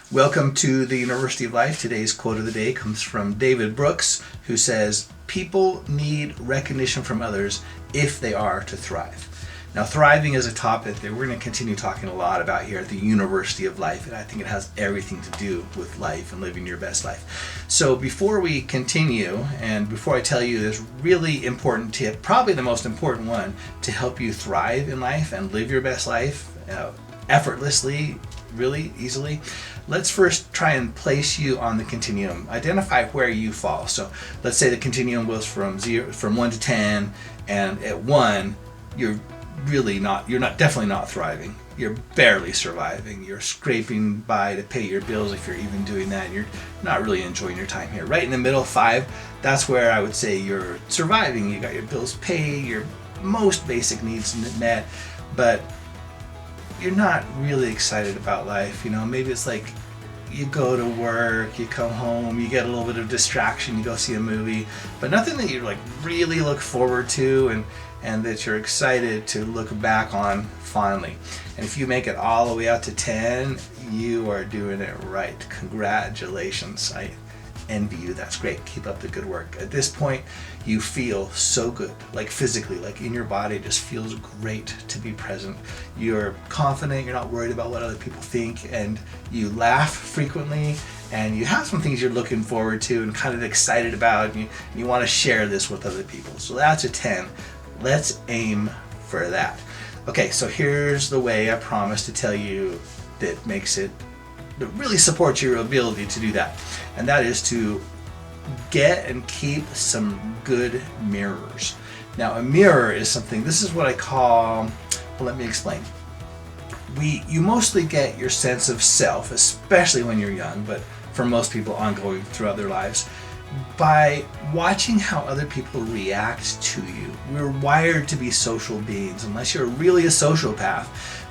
Welcome to the University of Life. Today's quote of the day comes from David Brooks, who says, "People need recognition from others if they are to thrive." Now, thriving is a topic that we're going to continue talking a lot about here at the University of Life, and I think it has everything to do with life and living your best life. So before we continue, and before I tell you this really important tip, probably the most important one to help you thrive in life and live your best life effortlessly, really easily, let's first try and place you on the continuum. Identify where you fall. So let's say the continuum goes from 1 to 10, and at 1, you're definitely not thriving. You're barely surviving. You're scraping by to pay your bills, if you're even doing that. You're not really enjoying your time here. Right in the middle, 5, that's where I would say you're surviving. You got your bills paid, your most basic needs met, but you're not really excited about life. Maybe it's like you go to work, you come home, you get a little bit of distraction, you go see a movie, but nothing that you really look forward to and that you're excited to look back on fondly. And if you make it all the way out to 10, you are doing it right. Congratulations. I envy you. That's great. Keep up the good work. At this point, you feel so good, physically, in your body. It just feels great to be present. You're confident. You're not worried about what other people think, and you laugh frequently, and you have some things you're looking forward to and kind of excited about, and you want to share this with other people. So that's a 10. Let's aim for that. Okay, so here's the way I promise to tell you that really supports your ability to do that. And that is to get and keep some good mirrors. Now, a mirror is something, this is what I call, well, let me explain. You mostly get your sense of self, especially when you're young, but for most people ongoing throughout their lives, by watching how other people react to you. We're wired to be social beings. Unless you're really a sociopath,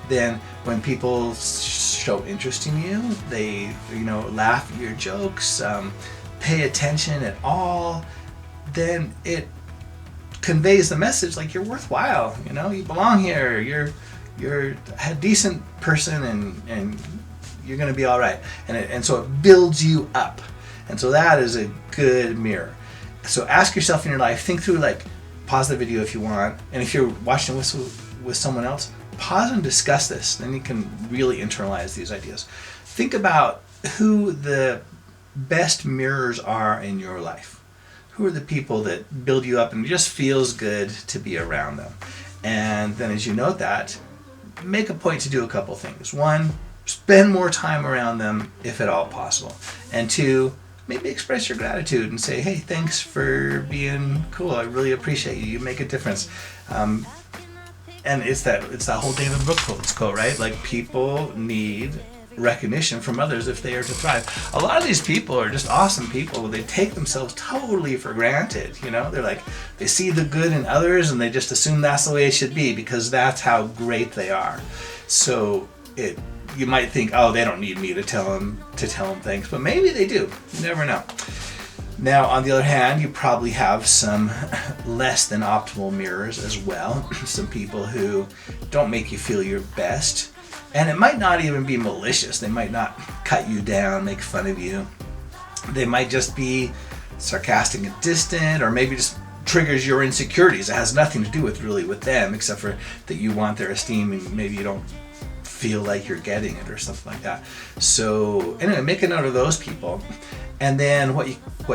then when people show interest in you, they laugh at your jokes, pay attention at all, then it conveys the message you're worthwhile. You belong here. You're a decent person, and you're going to be all right. And so it builds you up. And so that is a good mirror. So ask yourself in your life, think through, pause the video if you want, and if you're watching with someone else, pause and discuss this. Then you can really internalize these ideas. Think about who the best mirrors are in your life. Who are the people that build you up and it just feels good to be around them? And then as you note that, make a point to do a couple things. 1, spend more time around them if at all possible. And 2, maybe express your gratitude and say, hey, thanks for being cool. I really appreciate you. You make a difference. And it's that whole David Brooks quote, right? People need recognition from others if they are to thrive. A lot of these people are just awesome people. They take themselves totally for granted. They're they see the good in others and they just assume that's the way it should be because that's how great they are. So you might think, oh, they don't need me to tell them thanks, but maybe they do. You never know. Now, on the other hand, you probably have some less than optimal mirrors as well. Some people who don't make you feel your best. And it might not even be malicious. They might not cut you down, make fun of you. They might just be sarcastic and distant, or maybe just triggers your insecurities. It has nothing to do with them, except for that you want their esteem and maybe you don't feel like you're getting it or something like that. So anyway, make a note of those people. And then what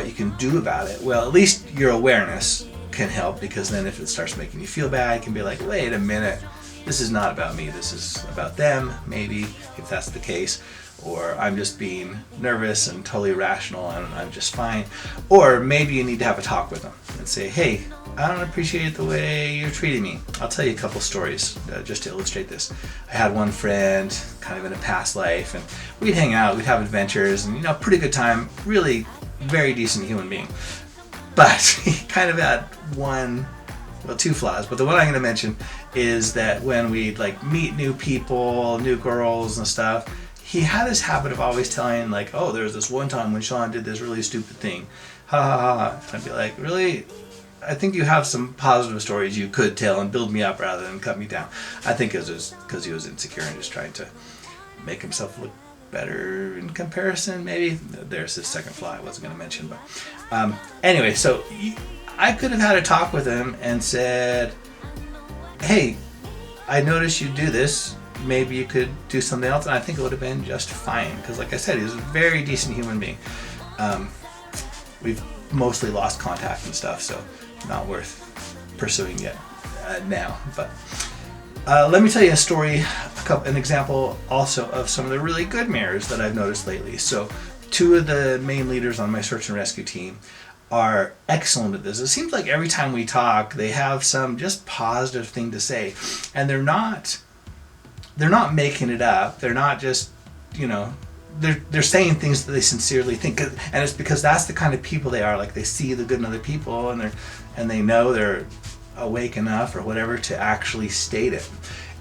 you can do about it, well, at least your awareness can help, because then if it starts making you feel bad, you can be like, wait a minute, this is not about me, this is about them, maybe, if that's the case. Or I'm just being nervous and totally rational and I'm just fine. Or maybe you need to have a talk with them and say, hey, I don't appreciate the way you're treating me. I'll tell you a couple stories just to illustrate this. I had one friend kind of in a past life, and we'd hang out, we'd have adventures, and pretty good time, really very decent human being. But he kind of had 2 flaws, but the one I'm going to mention is that when we'd meet new people, new girls and stuff, he had this habit of always telling oh, there was this one time when Sean did this really stupid thing. Ha ha ha. And I'd be like, really? I think you have some positive stories you could tell and build me up rather than cut me down. I think it was because he was insecure and just trying to make himself look better in comparison. Maybe there's this second flaw I wasn't going to mention, but anyway, so I could have had a talk with him and said, hey, I noticed you do this, maybe you could do something else, and I think it would have been just fine, because like I said, he was a very decent human being. We've mostly lost contact and stuff, so not worth pursuing yet now. But let me tell you a story, an example also of some of the really good mirrors that I've noticed lately. So 2 of the main leaders on my search and rescue team are excellent at this. It seems like every time we talk, they have some just positive thing to say, and they're not making it up. They're not just, they're saying things that they sincerely think, and it's because that's the kind of people they are. Like, they see the good in other people, and they know they're awake enough or whatever to actually state it.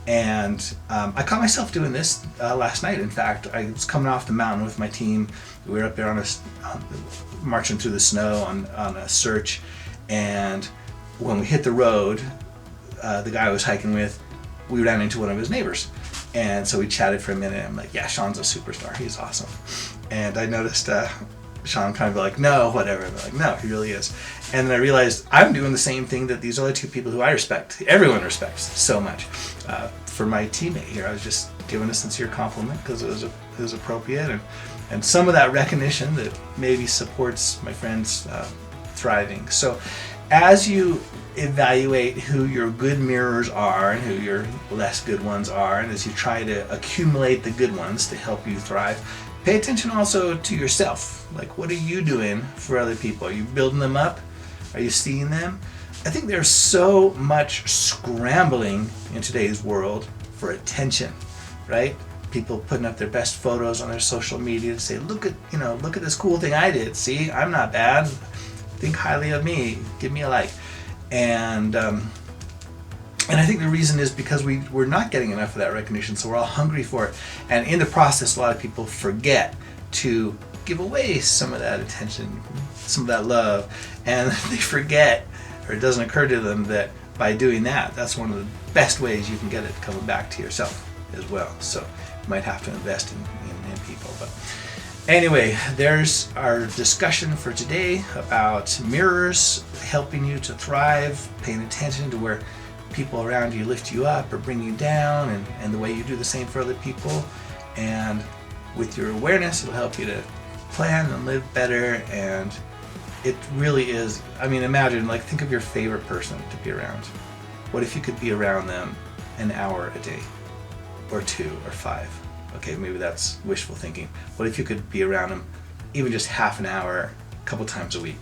And I caught myself doing this last night. In fact, I was coming off the mountain with my team. We were up there marching through the snow on a search, and when we hit the road, the guy I was hiking with, we ran into one of his neighbors. And so we chatted for a minute. I'm like, yeah, Sean's a superstar. He's awesome. And I noticed Sean kind of like, no, whatever. I'm like, no, he really is. And then I realized I'm doing the same thing that these other 2 people who I respect, everyone respects so much. For my teammate here, I was just giving a sincere compliment because it was appropriate, and some of that recognition that maybe supports my friends thriving. So as you evaluate who your good mirrors are and who your less good ones are, and as you try to accumulate the good ones to help you thrive, pay attention also to yourself. Like, what are you doing for other people? Are you building them up? Are you seeing them? I think there's so much scrambling in today's world for attention, right? People putting up their best photos on their social media to say, look at this cool thing I did. See, I'm not bad. Think highly of me. Give me a like. And I think the reason is because we're not getting enough of that recognition, so we're all hungry for it. And in the process, a lot of people forget to give away some of that attention, some of that love, and they forget, or it doesn't occur to them that by doing that, that's one of the best ways you can get it coming back to yourself as well. So you might have to invest in people. But anyway, there's our discussion for today about mirrors helping you to thrive, paying attention to where people around you lift you up or bring you down, and the way you do the same for other people. And with your awareness, it'll help you to plan and live better. And it really is, imagine, think of your favorite person to be around. What if you could be around them an hour a day, or 2 or 5? Okay, maybe that's wishful thinking. What if you could be around them even just half an hour, a couple times a week?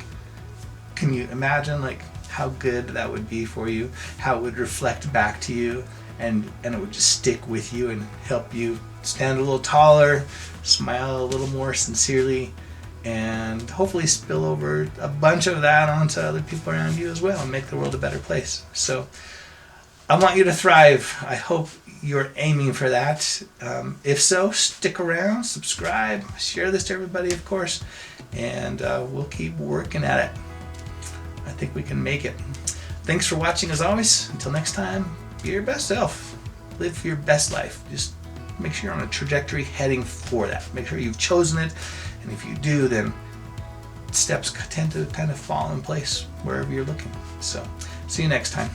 Can you imagine how good that would be for you? How it would reflect back to you, and it would just stick with you and help you stand a little taller, smile a little more sincerely, and hopefully spill over a bunch of that onto other people around you as well and make the world a better place. So I want you to thrive. I hope you're aiming for that. If so, stick around, subscribe, share this to everybody, of course, and we'll keep working at it. I think we can make it. Thanks for watching as always. Until next time, be your best self. Live your best life. Just make sure you're on a trajectory heading for that. Make sure you've chosen it, and if you do, then steps tend to kind of fall in place wherever you're looking. So, see you next time.